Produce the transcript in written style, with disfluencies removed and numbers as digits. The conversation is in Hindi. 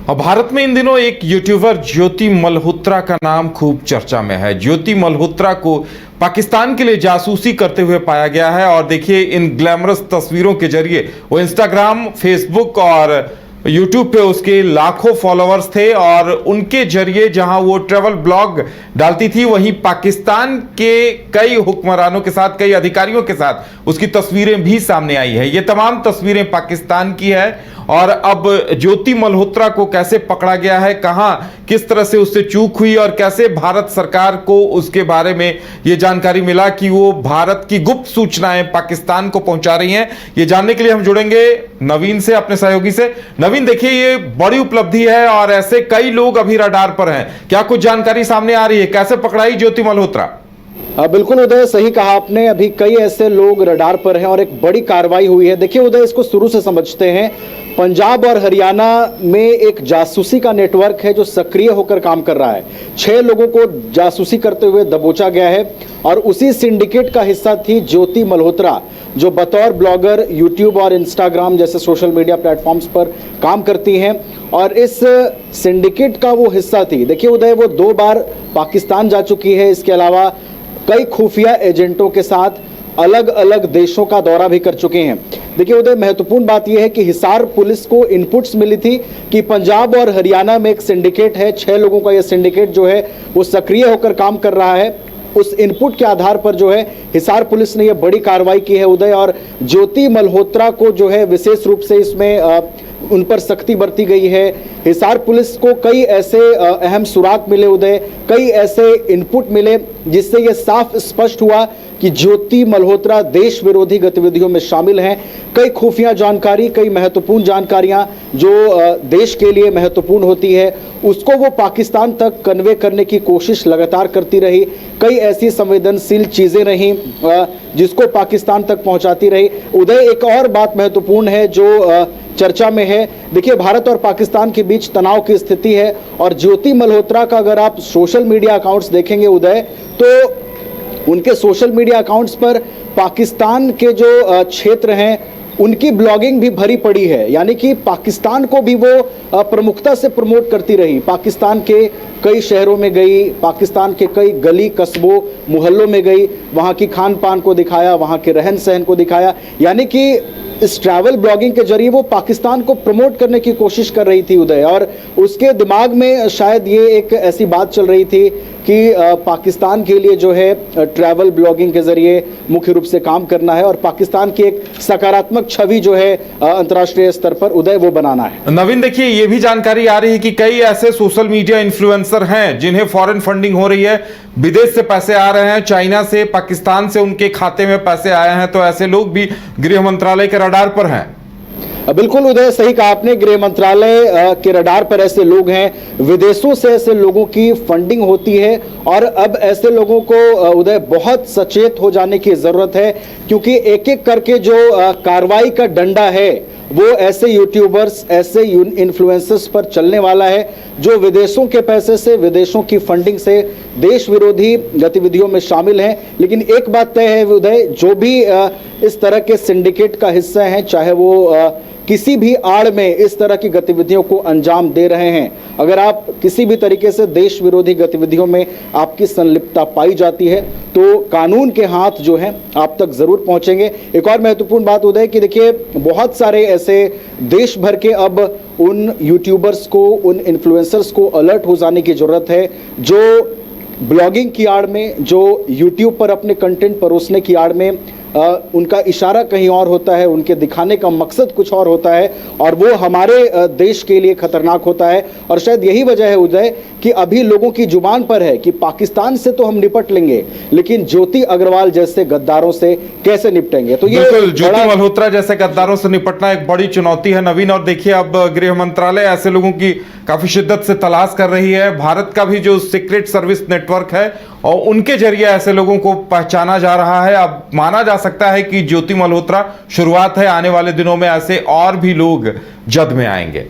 और भारत में इन दिनों एक यूट्यूबर ज्योति मल्होत्रा का नाम खूब चर्चा में है। ज्योति मल्होत्रा को पाकिस्तान के लिए जासूसी करते हुए पाया गया है और देखिए इन ग्लैमरस तस्वीरों के जरिए वो इंस्टाग्राम, फेसबुक और यूट्यूब पे उसके लाखों फॉलोअर्स थे और उनके जरिए जहां वो ट्रैवल ब्लॉग डालती थी वहीं पाकिस्तान के कई हुक्मरानों के साथ, कई अधिकारियों के साथ उसकी तस्वीरें भी सामने आई है। ये तमाम तस्वीरें पाकिस्तान की है और अब ज्योति मल्होत्रा को कैसे पकड़ा गया है, कहां किस तरह से उससे चूक हुई और कैसे भारत सरकार को उसके बारे में ये जानकारी मिला कि वो भारत की गुप्त सूचनाएं पाकिस्तान को पहुंचा रही हैं, ये जानने के लिए हम जुड़ेंगे नवीन से, अपने सहयोगी से। नवीन, देखिए ये बड़ी उपलब्धि है और ऐसे कई लोग अभी रडार पर हैं, क्या कुछ जानकारी सामने आ रही है, कैसे पकड़ाई ज्योति मल्होत्रा? बिल्कुल उदय, सही कहा आपने। अभी कई ऐसे लोग रडार पर हैं और एक बड़ी कार्रवाई हुई है। देखिए उदय, इसको शुरू से समझते हैं। पंजाब और हरियाणा में एक जासूसी का नेटवर्क है जो सक्रिय होकर काम कर रहा है। 6 लोगों को जासूसी करते हुए दबोचा गया है और उसी सिंडिकेट का हिस्सा थी ज्योति मल्होत्रा, जो बतौर ब्लॉगर यूट्यूब और इंस्टाग्राम जैसे सोशल मीडिया प्लेटफॉर्म्स पर काम करती हैं और इस सिंडिकेट का वो हिस्सा थी। देखिए उदय, वो 2 बार पाकिस्तान जा चुकी है। इसके अलावा कई खुफिया एजेंटों के साथ अलग अलग देशों का दौरा भी कर चुके हैं। देखिए उदय, महत्वपूर्ण बात यह है कि हिसार पुलिस को इनपुट्स मिली थी कि पंजाब और हरियाणा में एक सिंडिकेट है, 6 लोगों का यह सिंडिकेट जो है वो सक्रिय होकर काम कर रहा है। उस इनपुट के आधार पर जो है हिसार पुलिस ने यह बड़ी कार्रवाई की है उदय, और ज्योति मल्होत्रा को जो है विशेष रूप से इसमें उन पर सख्ती बरती गई है। हिसार पुलिस को कई ऐसे अहम सुराग मिले उदय, कई ऐसे इनपुट मिले जिससे यह साफ स्पष्ट हुआ कि ज्योति मल्होत्रा देश विरोधी गतिविधियों में शामिल हैं। कई खुफिया जानकारी, कई महत्वपूर्ण जानकारियां जो देश के लिए महत्वपूर्ण होती है उसको वो पाकिस्तान तक कन्वे करने की कोशिश लगातार करती रही। कई ऐसी संवेदनशील चीजें रहीं जिसको पाकिस्तान तक पहुंचाती रही। उदय, एक और बात महत्वपूर्ण है जो चर्चा में है। देखिए, भारत और पाकिस्तान के बीच तनाव की स्थिति है और ज्योति मल्होत्रा का अगर आप सोशल मीडिया अकाउंट्स देखेंगे उदय, तो उनके सोशल मीडिया अकाउंट्स पर पाकिस्तान के जो क्षेत्र हैं उनकी ब्लॉगिंग भी भरी पड़ी है, यानी कि पाकिस्तान को भी वो प्रमुखता से प्रमोट करती रही। पाकिस्तान के कई शहरों में गई, पाकिस्तान के कई गली कस्बों मोहल्लों में गई, वहाँ की खान पान को दिखाया, वहाँ के रहन सहन को दिखाया, यानी कि इस ट्रैवल ब्लॉगिंग के जरिए वो पाकिस्तान को प्रमोट करने की कोशिश कर रही थी उदय। और उसके दिमाग में शायद ये एक ऐसी बात चल रही थी कि पाकिस्तान के लिए जो है ट्रैवल ब्लॉगिंग के जरिए मुख्य रूप से काम करना है और पाकिस्तान की एक सकारात्मक छवि जो है अंतर्राष्ट्रीय स्तर पर उदय वो बनाना है। नवीन, देखिए ये भी जानकारी आ रही है कि कई ऐसे सोशल मीडिया इन्फ्लुएंसर हैं जिन्हें फॉरेन फंडिंग हो रही है, विदेश से पैसे आ रहे हैं, चाइना से, पाकिस्तान से उनके खाते में पैसे आए हैं, तो ऐसे लोग भी गृह मंत्रालय के रडार पर हैं। बिल्कुल उदय, सही कहा आपने। गृह मंत्रालय के रडार पर ऐसे लोग हैं, विदेशों से ऐसे लोगों की फंडिंग होती है और अब ऐसे लोगों को उदय बहुत सचेत हो जाने की जरूरत है, क्योंकि एक एक करके जो कार्रवाई का डंडा है वो ऐसे यूट्यूबर्स, ऐसे इन्फ्लुएंसर्स पर चलने वाला है जो विदेशों के पैसे से, विदेशों की फंडिंग से देश विरोधी गतिविधियों में शामिल हैं। लेकिन एक बात तय है उदय, जो भी इस तरह के सिंडिकेट का हिस्सा हैं, चाहे वो किसी भी आड़ में इस तरह की गतिविधियों को अंजाम दे रहे हैं, अगर आप किसी भी तरीके से देश विरोधी गतिविधियों में आपकी संलिप्तता पाई जाती है तो कानून के हाथ जो हैं आप तक जरूर पहुंचेंगे। एक और महत्वपूर्ण बात उदय कि देखिए, बहुत सारे ऐसे देश भर के अब उन यूट्यूबर्स को, उन इन्फ्लुएंसर्स को अलर्ट हो जाने की जरूरत है जो ब्लॉगिंग की आड़ में, जो यूट्यूब पर अपने कंटेंट परोसने की आड़ में उनका इशारा कहीं और होता है, उनके दिखाने का मकसद कुछ और होता है और वो हमारे देश के लिए खतरनाक होता है। और शायद यही वजह है उदय कि अभी लोगों की जुबान पर है कि पाकिस्तान से तो हम निपट लेंगे, लेकिन ज्योति अग्रवाल जैसे गद्दारों से कैसे निपटेंगे। तो ये ज्योति मल्होत्रा जैसे गद्दारों से निपटना एक बड़ी चुनौती है नवीन। और देखिए, अब गृह मंत्रालय ऐसे लोगों की काफी शिद्दत से तलाश कर रही है। भारत का भी जो सीक्रेट सर्विस नेटवर्क है और उनके जरिए ऐसे लोगों को पहचाना जा रहा है। अब माना जा सकता है कि ज्योति मल्होत्रा शुरुआत है, आने वाले दिनों में ऐसे और भी लोग जद में आएंगे।